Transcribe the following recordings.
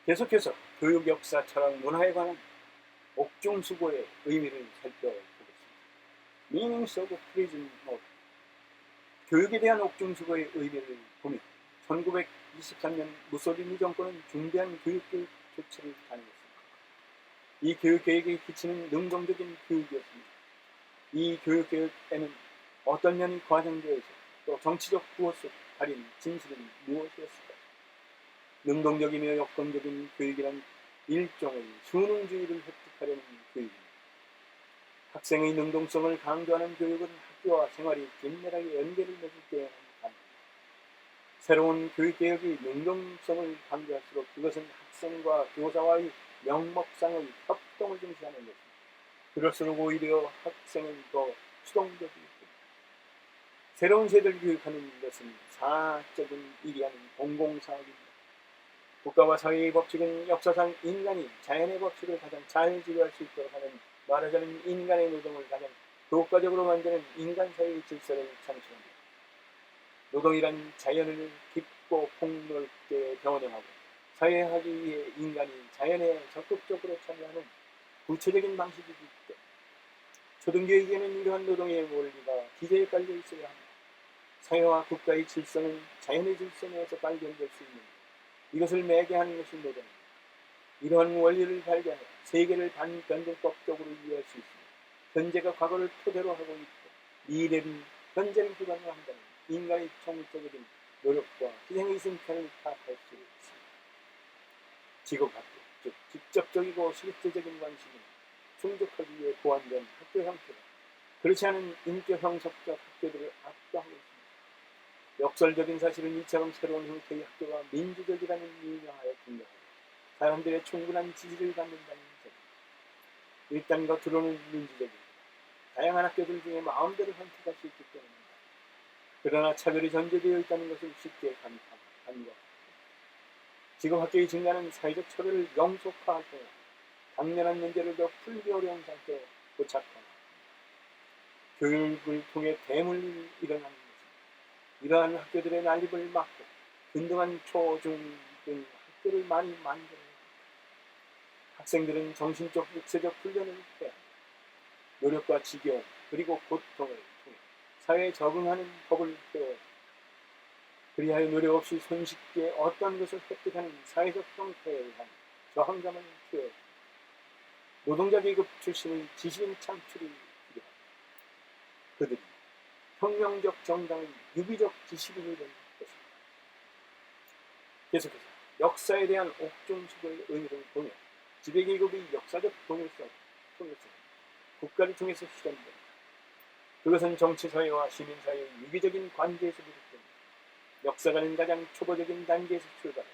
계속해서 교육 역사, 철학, 문화에 관한 옥중수고의 의미를 살펴보겠습니다. Meanings of Prison Note. 교육에 대한 옥중수고의 의미를 보면 1923년 무솔리니 정권은 중대한 교육계획 조치를 단행했습니다. 이 교육계획의 기치는 능동적인 교육이었습니다. 이 교육계획에는 어떤 면이 과장되어 있어 또 정치적 구호 속 달인 진실은 무엇이었을까? 능동적이며 역동적인 교육이란 일종의 수능주의를 획득하려는 교육입니다. 학생의 능동성을 강조하는 교육은 학교와 생활이 긴밀하게 연계를 맺을 때에는 가능합니다. 새로운 교육개혁이 능동성을 강조할수록 그것은 학생과 교사와의 명목상의 협동을 중시하는 것입니다. 그럴수록 오히려 학생은 더 수동적이 됩니다. 새로운 세대를 교육하는 것은 사적인 일이 아닌 공공사업입니다. 국가와 사회의 법칙은 역사상 인간이 자연의 법칙을 가장 잘 지배할 수 있도록 하는, 말하자면 인간의 노동을 가장 효과적으로 만드는 인간사회의 질서를 창출합니다. 노동이란 자연을 깊고 폭넓게 경험하고 사회하기 위해 인간이 자연에 적극적으로 참여하는 구체적인 방식이기 때문에 초등교육에는 이러한 노동의 원리가 기저에 깔려 있어야 합니다. 사회와 국가의 질서는 자연의 질서 내에서 발견될 수 있는 이것을 매개하는 것이 노동입니다. 이러한 원리를 발견해 세계를 반변절법적으로 이해할 수 있습니다. 현재가 과거를 토대로 하고 있고 미래는 현재를 기반으로 한다는 인간의 총체적인 노력과 희생의 승패를 파악할 수 있습니다. 직업학교, 즉 직접적이고 실제적인 관심을 충족하기 위해 고안된 학교 형태가 그렇지 않은 인격 형성적 학교들을 압도하고 있습니다. 역설적인 사실은 이처럼 새로운 형태의 학교가 민주적이라는 유명하여 분명하고 사람들의 충분한 지지를 받는다는 점입니다. 일단 겉으로는 민주적입니다. 다양한 학교들 중에 마음대로 선택할 수 있기 때문입니다. 그러나 차별이 전제되어 있다는 것을 쉽게 간과합니다. 지금 학교의 증가는 사회적 차별을 영속화할 경우 당면한 문제를 더 풀기 어려운 상태에 도착합니다. 교육을 통해 대물림이 일어나는 것입니다. 이러한 학교들의 난립을 막고 균등한 초, 중 등 학교를 많이 만들어야 합니다. 학생들은 정신적, 육체적 훈련을 해야 합니다. 노력과 지겨움 그리고 고통을 통해 사회에 적응하는 법을 배워야 합니다. 그리하여 노력 없이 손쉽게 어떤 것을 획득하는 사회적 형태에 의한 저항감을 키워야 합니다. 노동자 계급 출신의 지식인 창출이 필요합니다. 그들이 혁명적 정당의 유기적 지식인이 되는 것입니다. 계속해서 역사에 대한 옥중수고의 의미를 보며 지배계급의 역사적 통일성, 국가를 통해서 실현됩니다. 그것은 정치사회와 시민사회의 유기적인 관계에서 비롯됩니다. 역사가는 가장 초보적인 단계에서 출발해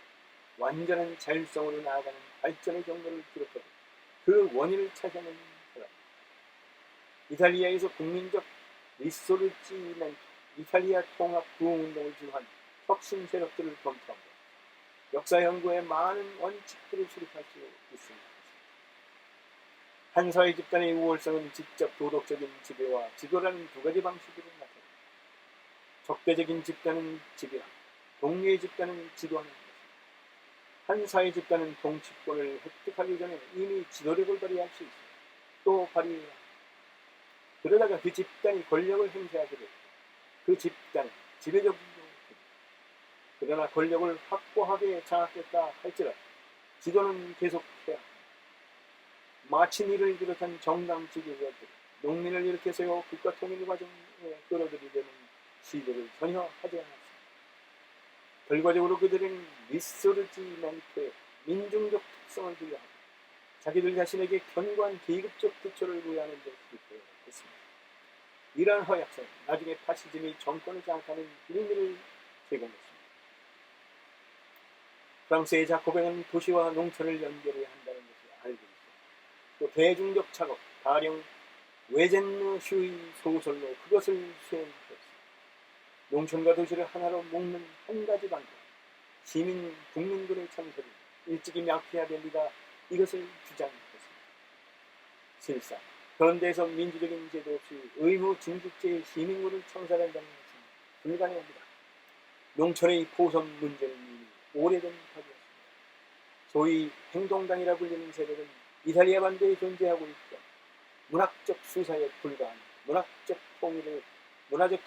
완전한 자율성으로 나아가는 발전의 경로를 기록하고 그 원인을 찾아내는 사람입니다. 이탈리아에서 국민적 리소르지멘토, 이탈리아 통합 부흥운동을 주도한 혁신 세력들을 검토합니다. 역사 연구에 많은 원칙들을 수립할 수 있습니다. 한 사회 집단의 우월성은 직접 도덕적인 지배와 지도라는 두 가지 방식으로 나타납니다. 적대적인 집단은 지배하고 동료의 집단은 지도하는 것입니다. 한 사회 집단은 통치권을 획득하기 전에 이미 지도력을 발휘할 수 있습니다. 또 발휘해야 합니다. 그러다가 그 집단이 권력을 행사하게 되고 그 집단은 지배적으로 됩니다. 그러나 권력을 확고하게 장악했다 할지라도 지도는 계속해야 합니다. 마치니를 비롯한 정당 지도자들이 농민을 일으켜 세워 국가 통일 과정에 끌어들이려는 시도를 전혀 하지 않았습니다. 결과적으로 그들은 리소르지멘토의 민중적 특성을 부여하고 자기들 자신에게 견고한 계급적 기초를 부여하는 데 실패했습니다. 이러한 허약성은 나중에 파시즘이 정권을 장악하는 빌미를 제공했습니다. 프랑스의 자코뱅은 도시와 농촌을 연결해야 한다는 것을 알고 있습니다. 또 대중적 작업, 가령 외젠느 슈의 소설로 그것을 수행했습니다. 농촌과 도시를 하나로 묶는 한 가지 방법, 시민 국민군의 창설이 일찍이 명쾌해야 리가 이것을 주장했습니다. 실상 그런 데서 민주적인 제도 없이 의무 징집제의 시민군을 창설한다는 것은 불가능합니다. 농촌의 포섭 문제는 이미 오래된 답이었습니다. 소위 행동당이라 불리는 세력은 이탈리아 반도에 존재하고 있고 문학적 수사에 불과한 문화적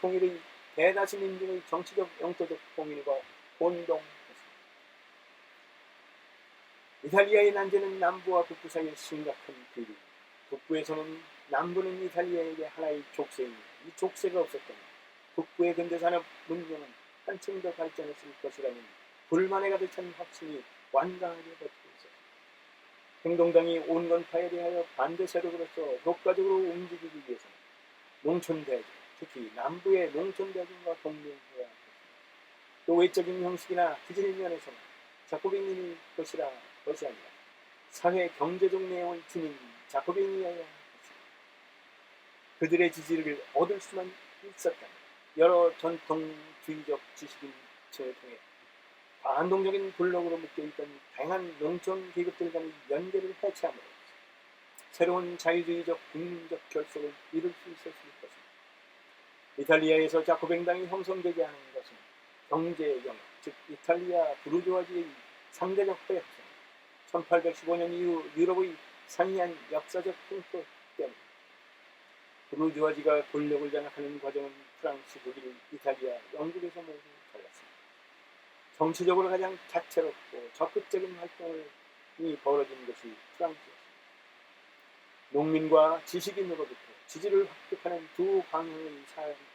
통일의 대다수 민중의 정치적 영토적 통일과 혼동했습니다. 이탈리아의 난제는 남부와 북부 사이의 심각한 괴리. 북부에서는 남부는 이탈리아에게 하나의 족쇄입니다. 이 족쇄가 없었다면 북부의 근대산업 문명은 한층 더 발전했을 것이라는 불만에 가득 찬 확신이 완강하게 버티고 있었습니다. 행동당이 온건파에 대하여 반대 세력으로서 효과적으로 움직이기 위해서는 농촌대전, 특히 남부의 농촌대전과 동맹해야 했습니다. 또 외적인 형식이나 기질의 면에서는 자코빈이 것이 아니라 사회 경제적 내용을 지닌 자코빈이어야 했습니다. 그들의 지지를 얻을 수만 있었다면 여러 전통주의적 지식인층을 통해 반동적인 블록으로 묶여있던 다양한 농촌 계급들 간의 연계를 해체함으로 새로운 자유주의적 국민적 결속을 이룰 수 있었을 것입니다. 이탈리아에서 자코뱅당이 형성되게 하는 것은 경제 영역, 즉 이탈리아 부르주아지의 상대적 허약성, 1815년 이후 유럽의 상이한 역사적 풍토 때문에 부르주아지가 권력을 장악하는 과정은 프랑스, 독일, 이탈리아, 영국에서 모두 달랐습니다. 정치적으로 가장 다채롭고 적극적인 활동이 벌어진 것이 프랑스였습니다. 농민과 지식인으로부터 지지를 획득하는 두 방향의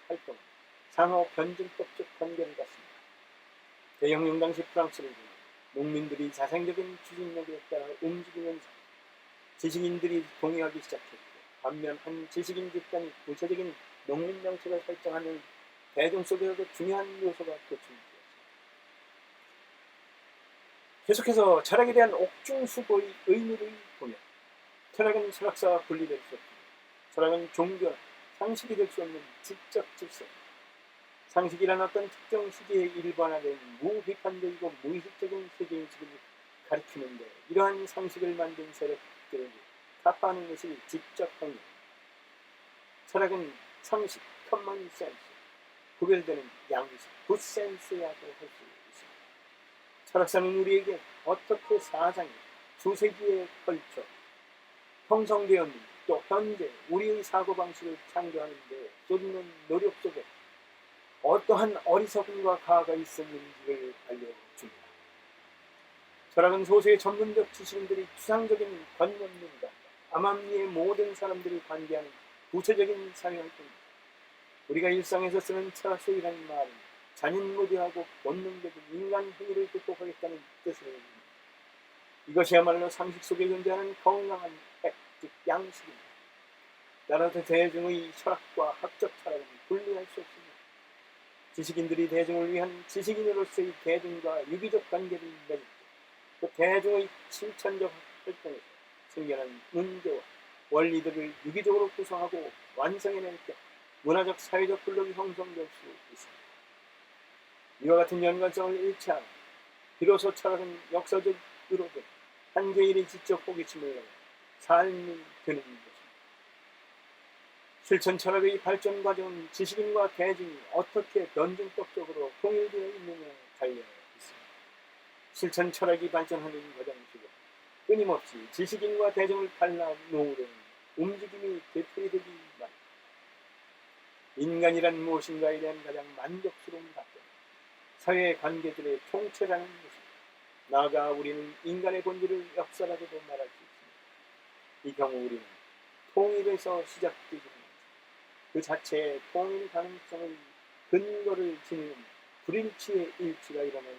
활동은 상호 변증법적 관계를 갖습니다. 대혁명 당시 프랑스를 보면 농민들이 자생적인 추진력에 따라 움직이면서 지식인들이 동의하기 시작했고, 반면 한 지식인 집단이 구체적인 농민 정책을 설정하는 대중 속에서도 중요한 요소가 도출되었습니다. 계속해서 철학에 대한 옥중수고의 의미를 보면 철학은 철학사와 분리될 수 없습니다. 철학은 종교나 상식이 될 수 없는 지적 질서입니다. 상식이란 어떤 특정 시기에 일반화된 무비판적이고 무의식적인 세계인식을 가리키는데, 이러한 상식을 만든 세력들에게 타파하는 것이 지적 행위입니다. 철학은 상식, 커먼 센스, 구별되는 양식, 굿센스라고 할 수 있습니다. 철학사는 우리에게 어떻게 사상이 수세기에 걸쳐 형성되었는지, 또 현재 우리의 사고방식을 창조하는 데 쏟는 노력 속에 어떠한 어리석음과 가가 있었는지를 알려줍니다. 철학은 소수의 전문적 지식인들이 추상적인 관념론과 암암리의 모든 사람들이 관계하는 구체적인 사회활동입니다. 우리가 일상에서 쓰는 철학서이라는 말은 잔인무도하고 본능적인 인간 행위를 극복하겠다는 뜻을 의미합니다. 이것이야말로 상식 속에 존재하는 건강한 핵, 즉 양식입니다. 따라서 대중의 철학과 학적 철학은 분리할 수 없습니다. 지식인들이 대중을 위한 지식인으로서의 대중과 유기적 관계를 맺을 때, 그 대중의 실천적 활동에서 생겨난 문제와 원리들을 유기적으로 구성하고 완성해낼 때 문화적 사회적 블록이 형성될 수 있습니다. 이와 같은 연관성을 일치하면 비로소 철학은 역사적으로든 한 개인의 지적 호기심을 넘어 삶이 되는 것입니다. 실천 철학의 발전 과정은 지식인과 대중이 어떻게 변증법적으로 통일되어 있느냐에 달려 있습니다. 실천 철학이 발전하는 과정 속에 끊임없이 지식인과 대중을 갈라놓으려는 움직임이 되풀이되기 마련. 인간이란 무엇인가에 대한 가장 만족스러운 답변, 사회 관계들의 통째라는 것입니다. 나아가 우리는 인간의 본질을 역사라고도 말할 수 있습니다. 이 경우 우리는 통일에서 시작되기 그 자체의 통일 가능성의 근거를 지니는 불일치의 일치가 일어나는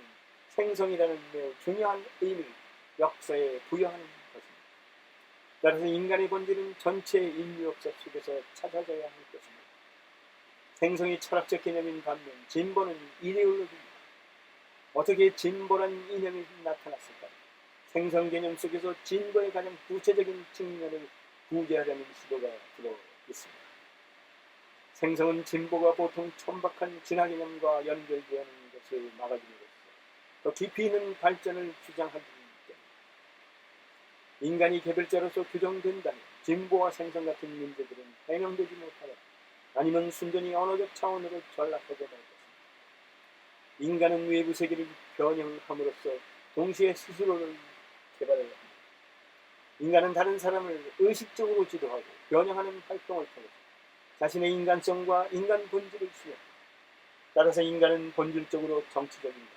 생성이라는 매우 중요한 의미를 역사에 부여하는 것입니다. 따라서 인간의 본질은 전체 인류 역사 속에서 찾아져야 할 것입니다. 생성이 철학적 개념인 반면 진보는 이데올로기입니다. 어떻게 진보란 이념이 나타났을까요? 생성 개념 속에서 진보의 가장 구체적인 측면을 구제하려는 시도가 들어 있습니다. 생성은 진보가 보통 천박한 진화 개념과 연결되는 것을 막아줌으로써 더 깊이 있는 발전을 주장하기 때문에 인간이 개별자로서 규정된다면 진보와 생성 같은 문제들은 해명되지 못하거나 아니면 순전히 언어적 차원으로 전락하게 될 것입니다. 인간은 외부 세계를 변형함으로써 동시에 스스로를 개발을 합니다. 인간은 다른 사람을 의식적으로 지도하고 변형하는 활동을 통해서 자신의 인간성과 인간 본질을 수용합니다. 따라서 인간은 본질적으로 정치적입니다.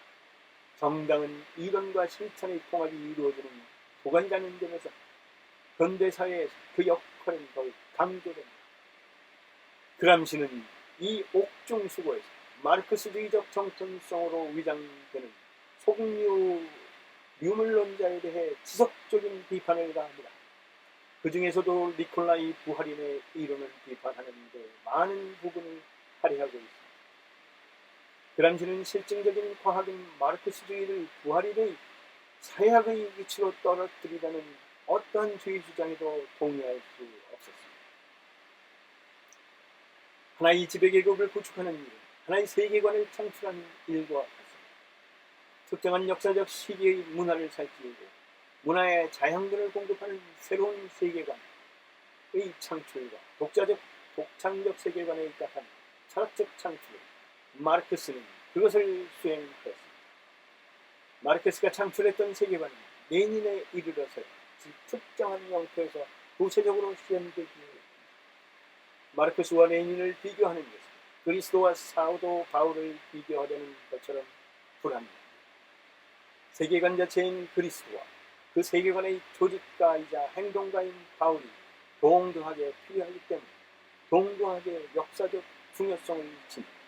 정당은 이론과 실천의 통합이 이루어지는 도가니라는 점에서 현대사회에서 그 역할은 더욱 강조됩니다. 그람시는 이 옥중수고에서 마르크스주의적 정통성으로 위장되는 속류 유물론자에 대해 지속적인 비판을 가합니다. 그 중에서도 니콜라이 부하린의 이론을 비판하는 데 많은 부분을 할애하고 있습니다. 그람시는 실증적인 과학인 마르크스주의를 부하린의 사회학의 위치로 떨어뜨리라는 어떠한 주의 주장에도 동의할 수 없었습니다. 하나의 지배계급을 구축하는 일, 하나의 세계관을 창출하는 일과 같습니다. 특정한 역사적 시기의 문화를 살피고 문화의 자양분을 공급하는 새로운 세계관의 창출과 독창적 세계관에 입각한 철학적 창출, 마르크스는 그것을 수행하였습니다. 마르크스가 창출했던 세계관은 레닌에 이르러서 특정한 형태에서 구체적으로 실현되기 위해 마르크스와 레닌을 비교하는 것은 그리스도와 사도 바울을 비교하려는 것처럼 불합니다. 세계관 자체인 그리스도와 그 세계관의 조직가이자 행동가인 바울이 동등하게 필요하기 때문에 동등하게 역사적 중요성을 지닙니다.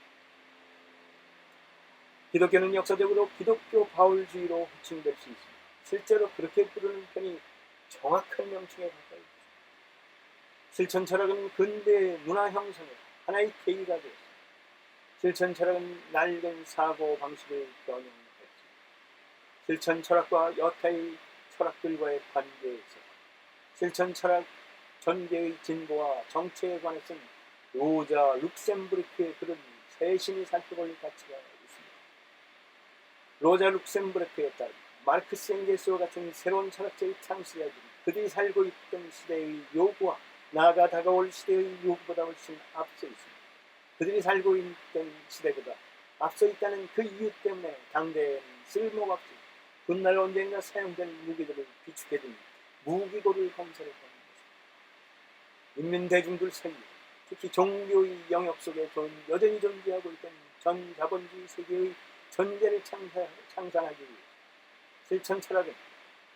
기독교는 역사적으로 기독교 바울주의로 호칭될 수 있습니다. 실제로 그렇게 부르는 편이 정확한 명칭에 가까이 있습니다. 실천 철학은 근대 문화 형성의 하나의 계기가 되었습니다. 실천 철학은 낡은 사고 방식을 변형했습니다. 실천 철학과 여타의 철학들과의 관계에서 실천 철학 전개의 진보와 정체에 관해서는 로자 룩셈부르크의 글은 세심히 살펴볼 가치가 있습니다. 로자 룩셈부르크에 따르면 마르크스 엥겔스와 같은 새로운 철학자의 창시자들이 그들이 살고 있던 시대의 요구와 나아가 다가올 시대의 요구보다 훨씬 앞서 있습니다. 그들이 살고 있던 시대보다 앞서 있다는 그 이유 때문에 당대에는 쓸모가 없이 훗날 언젠가 사용된 무기들을 비축해둔 무기고를 건설했다는 것입니다. 인민대중들 사이에 특히 종교의 영역 속에 여전히 존재하고 있던 전자본주의 세계의 전제를 창산하기 위해 실천 철학은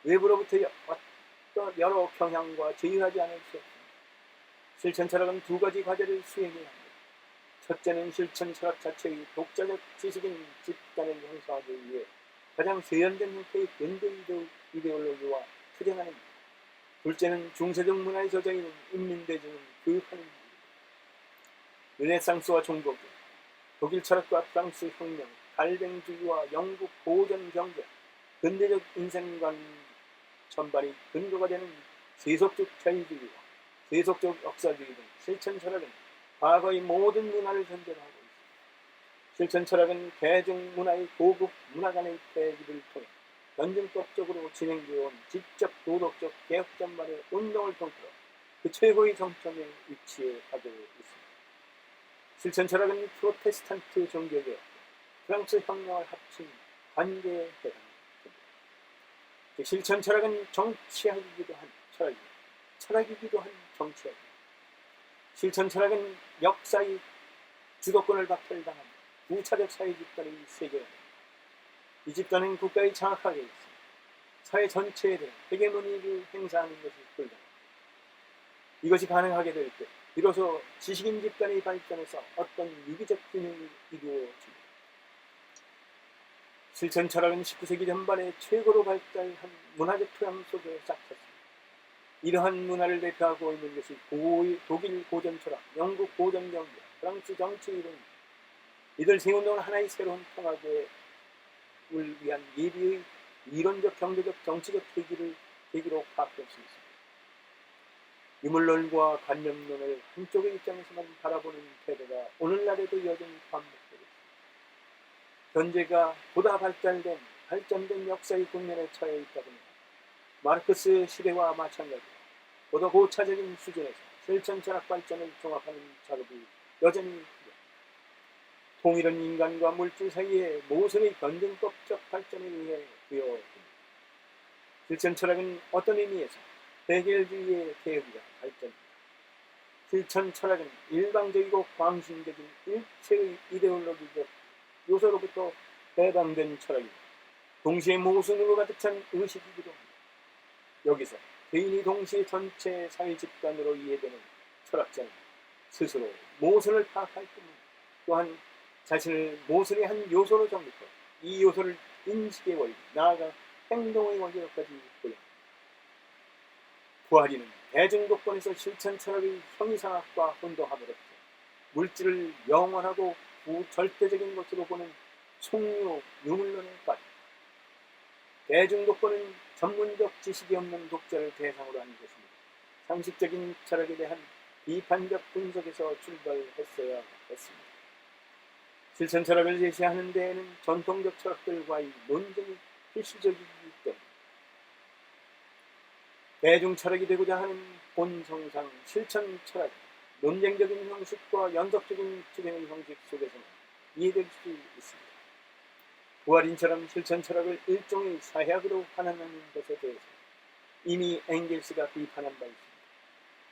외부로부터 어떤 여러 경향과 제휴하지 않을 수 없습니다. 실천 철학은 두 가지 과제를 수행해야 합니다. 첫째는 실천 철학 자체의 독자적 지식인 집단을 형성하기 위해 가장 세련된 형태의 근대 이데올로기와 투쟁하는 것. 둘째는 중세적 문화에 젖어있는 인민대중을 교육하는 것. 르네상스와 종교교, 독일 철학과 프랑스 혁명, 갈뱅주의와 영국 고전 경제, 근대적 인생관 전반이 근거가 되는 세속적 자유주의와 세속적 역사주의 등 실천 철학은 과거의 모든 문화를 전제로 하고 있습니다. 실천 철학은 대중문화의 고급 문화 간의 대립을 통해 변증법적으로 진행되어 온 지적 도덕적 개혁 전반의 운동을 통틀어 그 최고의 정점에 위치해 가고 있습니다. 실천 철학은 프로테스탄트 종교개혁, 프랑스 혁명을 합친 관계에 해당합니다. 실천 철학은 정치학이기도 한 철학입니다. 철학이기도 한 정치학입니다. 실천 철학은 역사의 주도권을 박탈당한 부차적 사회 집단의 세계입니다. 이 집단은 국가의 장악하에 있습니다. 사회 전체에 대한 헤게모니를 행사하는 것이 불가능합니다. 이것이 가능하게 될 때 비로소 지식인 집단의 발전에서 어떤 유기적 균형이 이루어집니다. 실천 철학은 19세기 전반에 최고로 발달한 문화적 토양 속에 싹텄습니다. 이러한 문화를 대표하고 있는 것이 독일 고전 철학, 영국 고전 경제, 프랑스 정치 이론입니다. 이들 세운동은 하나의 새로운 통합을 위한 예비의 이론적, 경제적, 정치적 계기로 파악될 수 있습니다. 유물론과 관념론을 한쪽의 입장에서만 바라보는 태도가 오늘날에도 여전히 반복되고 있습니다. 현재가 보다 발전된 역사의 국면에 처해 있다 보니 마르크스 시대와 마찬가지로 보다 고차적인 수준에서 실천 철학 발전을 종합하는 작업이 여전히 필요합니다. 통일은 인간과 물질 사이의 모성의 변증법적 발전에 의해 되어집니다. 실천 철학은 어떤 의미에서 해결주의의 개혁이라 발전합니다. 실천 철학은 일방적이고 광신적인 일체의 이데올로기적 요소로부터 해방된 철학입니다. 동시에 모순으로 가득 찬 의식이기도 합니다. 여기서 개인이 동시에 전체 사회 집단으로 이해되는 철학자는 스스로 모순을 파악할 뿐만 또한 자신을 모순의 한 요소로 정립하고 이 요소를 인식의 원리, 나아가 행동의 원리로까지 보여합니다. 부하리는 대중독권에서 실천 철학의 형이상학과 혼동함으로써 물질을 영원하고 부절대적인 것으로 보는 속료 유물론에 빠집니다. 대중독권은 전문적 지식이 없는 독자를 대상으로 한 것입니다. 상식적인 철학에 대한 비판적 분석에서 출발했어야 했습니다. 실천 철학을 제시하는 데에는 전통적 철학들과의 논쟁이 필수적이기 때문에 대중 철학이 되고자 하는 본성상 실천 철학, 논쟁적인 형식과 연속적인 진행의 형식 속에서는 이해될 수 있습니다. 부활인처럼 실천 철학을 일종의 사회학으로 환원하는 것에 대해서 이미 엥겔스가 비판한 바 있습니다.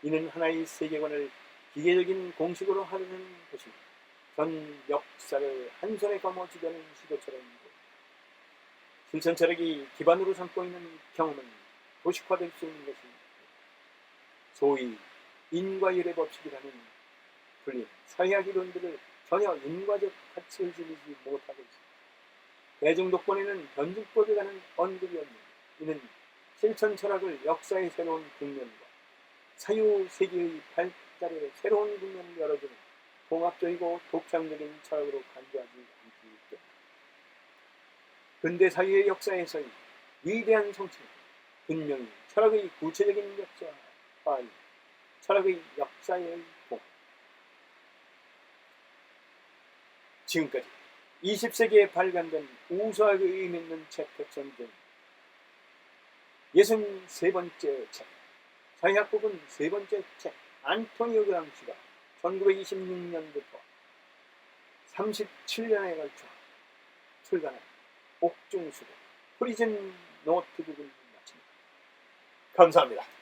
이는 하나의 세계관을 기계적인 공식으로 하려는 것입니다. 전 역사를 한 손에 거머쥐려는 시도처럼 보입니다. 실천 철학이 기반으로 삼고 있는 경험은 도식화될 수 있는 것입니다. 소위 인과율의 법칙이라는 불린 사회학 이론들을 전혀 인과적 가치를 지니지 못하고 있습니다. 대중독권에는 변증법에 관한 언급이 없는 이는 실천 철학을 역사의 새로운 국면과 사유세계의 발달의 새로운 국면을 열어주는 통합적이고 독창적인 철학으로 간주하지 않기 때문입니다. 근대 사회의 역사에서의 위대한 성취는 분명히 철학의 구체적인 역사와 철학의 역사의 공. 지금까지 20세기에 발간된 우수하게 의미 있는 책 100선 63번째 책, 사회학 부분 3번째 책, 안토니오 그람시가 1926년부터 37년에 걸쳐 출간한 옥중수고 프리즌 노트북을 마칩니다. 감사합니다.